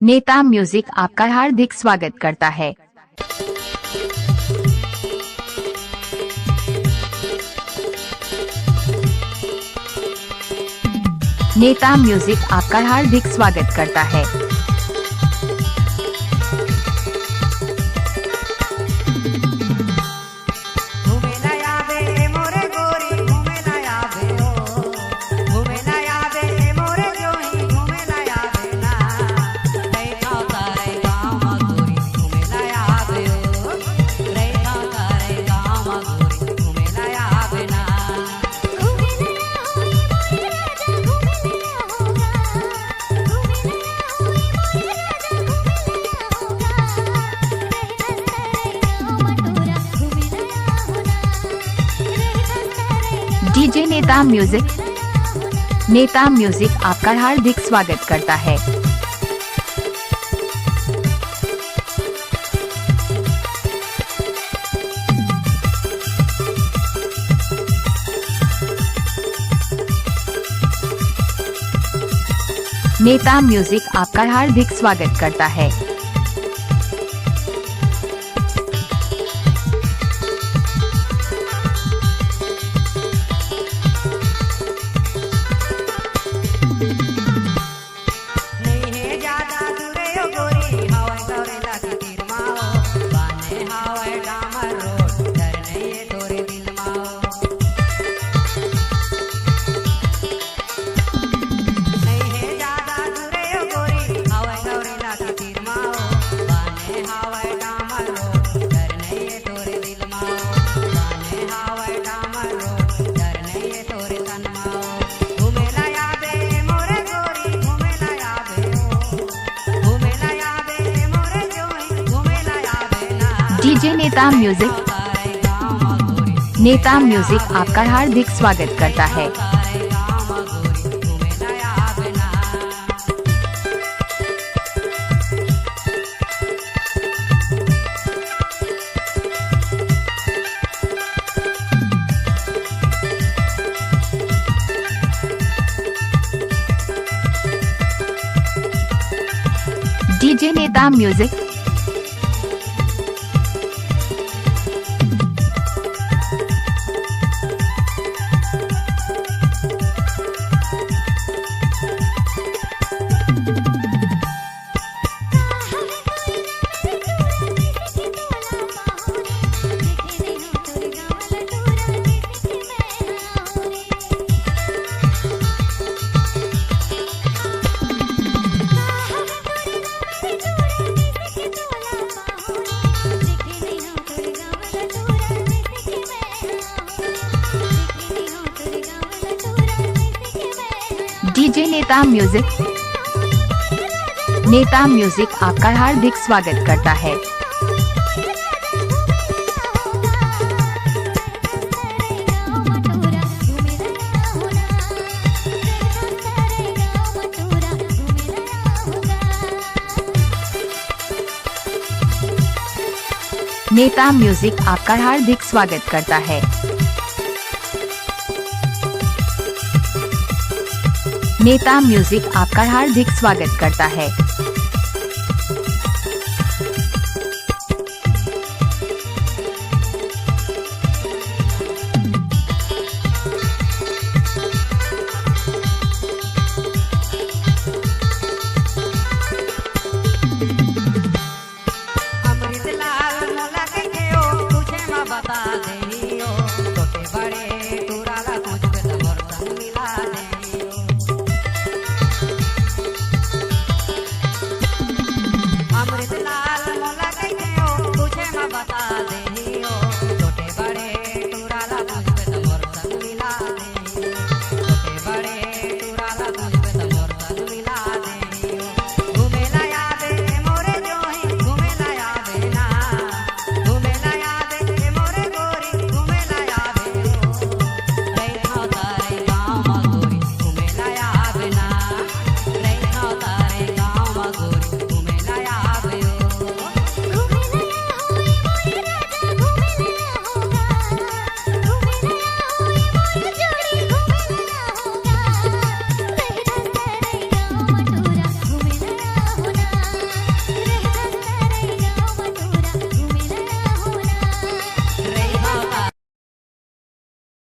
नेता म्यूजिक आपका हार्दिक स्वागत करता है। नेता म्यूजिक आपका हार्दिक स्वागत करता है। डीजे नेता म्यूजिक आपका हार्दिक स्वागत करता है। नेता म्यूजिक आपका हार्दिक स्वागत करता है। डीजे नेता म्यूजिक आपका हार्दिक स्वागत करता है। डीजे नेता म्यूजिक डीजे नेता म्यूजिक आपका हार्दिक स्वागत करता है। नेता म्यूजिक आपका हार्दिक स्वागत करता है। नेता म्यूजिक आपका हार्दिक स्वागत करता है। अमृत लाल